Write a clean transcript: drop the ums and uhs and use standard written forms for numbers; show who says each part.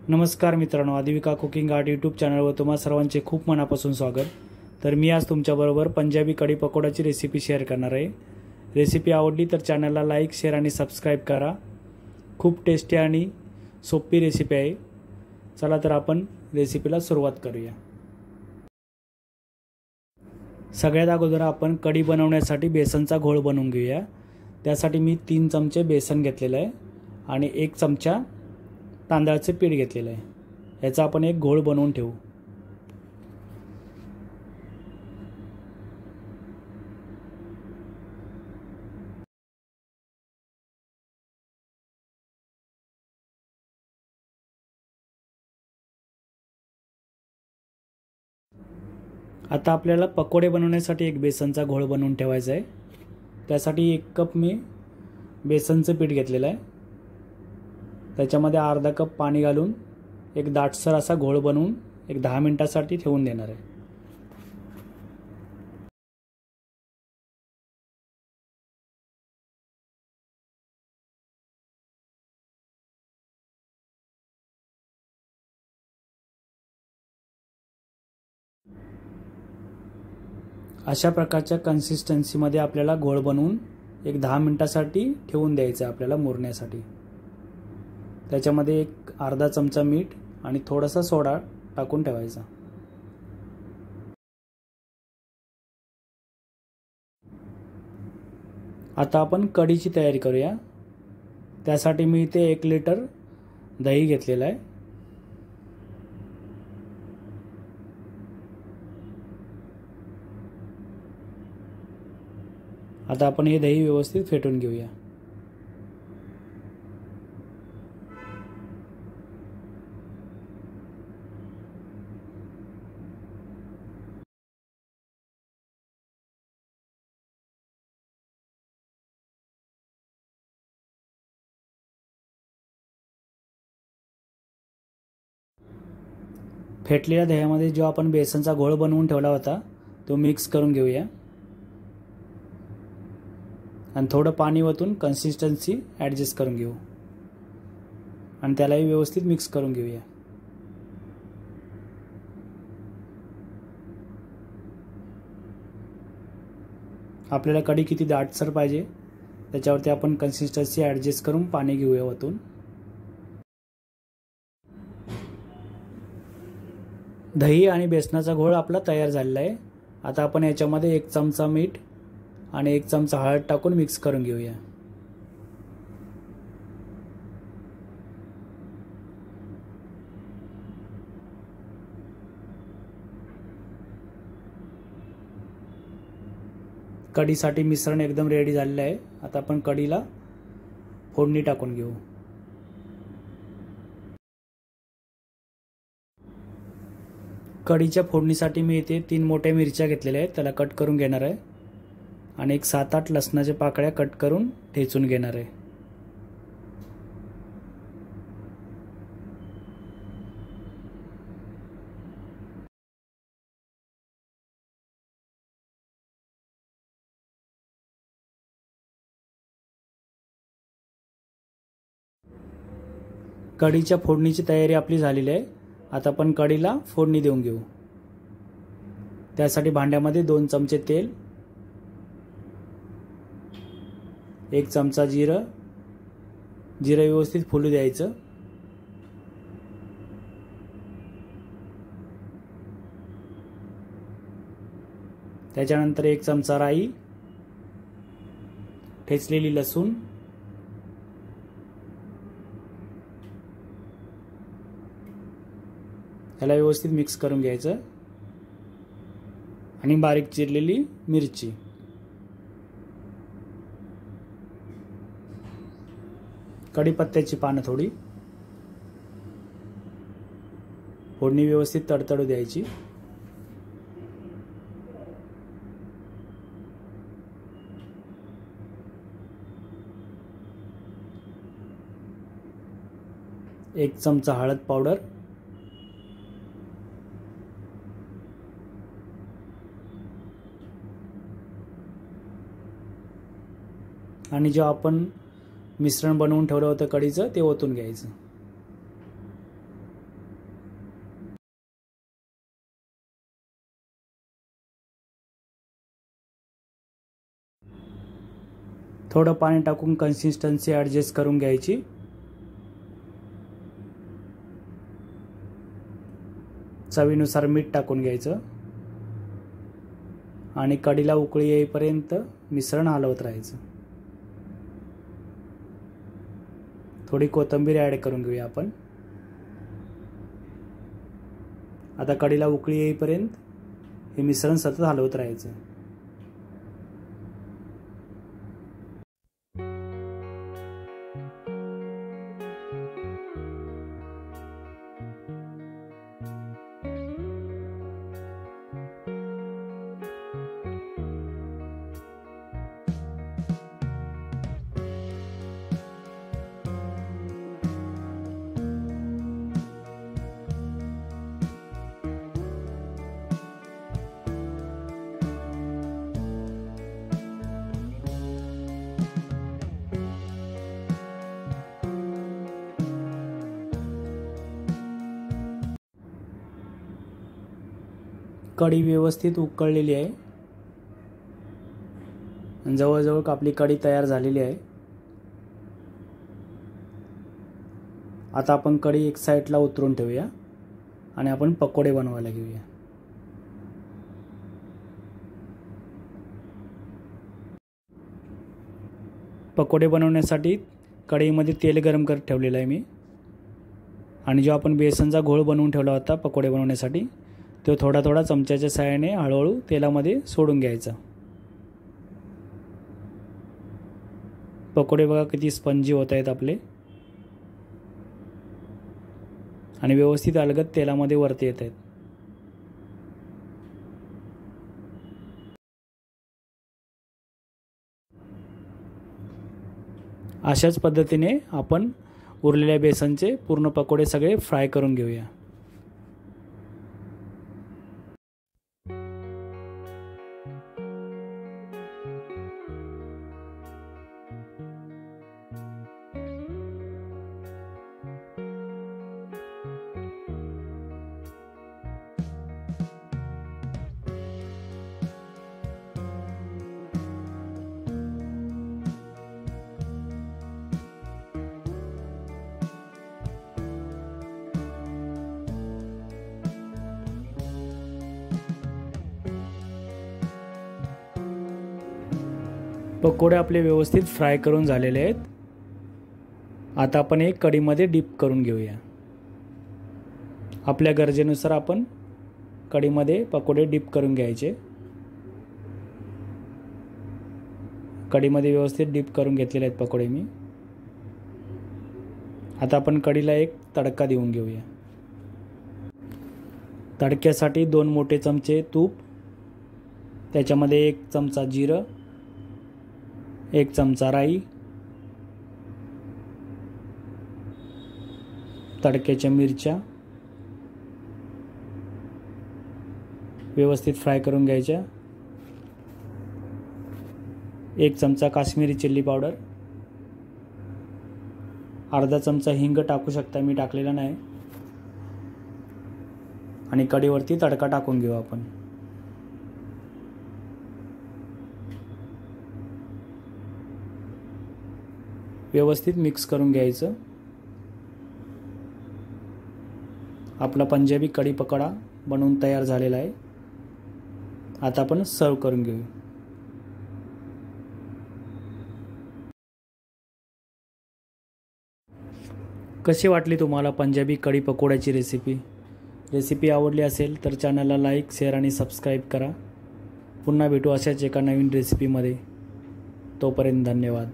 Speaker 1: नमस्कार मित्रांनो, आदिविका cooking art YouTube चॅनलवर तुम्हा सर्वांचे खूप मनापासून स्वागत। तर मी आज तुमच्याबरोबर पंजाबी कढी पकोडाची रेसिपी शेअर करणार आहे। रेसिपी आवडली तर चॅनलला लाईक, शेअर आणि सबस्क्राईब करा। खूप टेस्टी आणि सोपी रेसिपी आहे। चला तर आपण रेसिपीला सुरुवात करूया। सगळ्यात अगोदर आपण कढी बनवण्यासाठी बेसनचा घोळ बनवून घेऊया। त्यासाठी मी 3 चमचे बेसन घेतलेले आहे आणि 1 चमचा तांदळाचे पीठ घेतलेले आहे। याचा आपण एक घोळ बनवून ठेवू। आता आपल्याला पकोडे बनवण्यासाठी एक बेसनचा घोळ बनवून ठेवायचा आहे। त्यासाठी 1 कप मी बेसनचे पीठ घेतलेले आहे। त्याच्यामध्ये अर्धा कप पाणी घालून एक दाटसर असा घोळ बनवून एक 10 मिनिटांसाठी ठेवून देणार आहे। अशा प्रकारच्या कन्सिस्टन्सीमध्ये आपल्याला घोळ बनवून एक 10 मिनिटांसाठी ठेवून द्यायचं आहे आपल्याला मुरण्यासाठी। त्याच्यामध्ये एक अर्धा चमचा मीठ आणि थोडासा सोडा टाकून ठेवायचा। आता आपण कढीची तयारी करूया। त्यासाठी मी इथे 1 लिटर दही घेतलेला आहे। आता आपण हे दही व्यवस्थित फेटून घेऊया। फेटलेल्या दह्यामध्ये जो आपण बेसनचा घोळ बनवून ठेवला होता तो मिक्स करून घेऊया आणि थोडं पाणी ओतून कन्सिस्टन्सी ॲडजस्ट करून घेऊ आणि त्यालाही व्यवस्थित मिक्स करून घेऊया। आपल्याला कढी किती दाटसर पाहिजे त्याच्यावरती आपण कन्सिस्टन्सी ॲडजस्ट करून पाणी घेऊया ओतून। दही आणि बेसनाचा घोळ आपला तयार झालेला आहे। आता आपण याच्यामध्ये 1 चमचा मीठ आणि 1 चमचा हळद टाकून मिक्स करून घेऊया। कढीसाठी मिश्रण एकदम रेडी झालेलं आहे। आता आपण कढीला फोडणी टाकून घेऊ। कढीच्या फोडणीसाठी मी इथे 3 मोठ्या मिरच्या घेतलेल्या आहेत, त्याला कट करून घेणार आहे आणि एक 7-8 लसणाच्या पाकळ्या कट करून ठेचून घेणार आहे। कढीच्या फोडणीची तयारी आपली झालेली आहे। आता आपण कढीला फोडणी देऊन घेऊ। त्यासाठी भांड्यामध्ये 2 चमचे तेल, 1 चमचा जिरं व्यवस्थित फुलू द्यायचं। त्याच्यानंतर 1 चमचा राई, ठेचलेली लसूण, याला व्यवस्थित मिक्स करून घ्यायचं आणि बारीक चिरलेली मिरची, कढीपत्त्याची पानं थोडी, फोडणी व्यवस्थित तडतडू द्यायची। एक चमचा हळद पावडर, आणि जो आपण मिश्रण बनवून ठेवलं होतं कढीचं ते ओतून घ्यायचं। थोडं पाणी टाकून कन्सिस्टन्सी ॲडजस्ट करून घ्यायची. चवीनुसार मीठ टाकून घ्यायचं आणि कढीला उकळी येईपर्यंत मिश्रण हलवत राहायचं. थोडी कोथिंबीर ॲड करून घेऊया आपण. आता कढीला उकळी येईपर्यंत हे मिश्रण सतत हलवत राहायचं. कढी व्यवस्थित उकळलेली आहे आणि जवळजवळ आपली कढी तयार झालेली आहे. आता आपण कढी एक साईडला उतरून ठेवूया आणि आपण पकोडे बनवायला घेऊया. पकोडे बनवण्यासाठी कढईमध्ये तेल गरम करत ठेवलेलं आहे मी आणि जो आपण बेसनचा घोळ बनवून ठेवला होता पकोडे बनवण्यासाठी तो थोडा थोडा चमच्याच्या सहाय्याने हळूहळू तेलामध्ये सोडून घ्यायचा. पकोडे बघा किती स्पंजी होत आहेत आपले आणि व्यवस्थित अलगद तेलामध्ये वरती येत आहेत. अशाच पद्धतीने आपण उरलेल्या बेसनचे पूर्ण पकोडे सगळे फ्राय करून घेऊया. पकोडे आपले व्यवस्थित फ्राय करून झालेले आहेत. आता आपण एक कढईमध्ये डीप करून घेऊया. आपल्या गरजेनुसार आपण कढईमध्ये पकोडे डीप करून घ्यायचे. कढईमध्ये व्यवस्थित डीप करून घेतलेले आहेत पकोडे मी. आता आपण कढईला एक तडका देऊन घेऊया. तडक्यासाठी 2 मोठे चमचे तूप, त्याच्यामध्ये 1 चमचा जिरं, 1 चमचा राई, तडक्याच्या मिरच्या व्यवस्थित फ्राय करून घ्यायच्या. 1 चमचा काश्मीरी चिल्ली पावडर, अर्धा चमचा हिंग टाकू शकता, मी टाकलेला नाही. आणि कढईवरती तडका टाकून घेऊ आपण. व्यवस्थित मिक्स करून घ्यायचं. आपला पंजाबी कढी पकोडा बनवून तयार झालेला आहे. आता आपण सर्व करून घेऊ. कशी वाटली तुम्हाला पंजाबी कढी पकोड्याची रेसिपी? रेसिपी आवडली असेल तर चॅनलला लाईक, शेअर आणि सबस्क्राईब करा. पुन्हा भेटू अशाच एका नवीन रेसिपीमध्ये. तोपर्यंत धन्यवाद.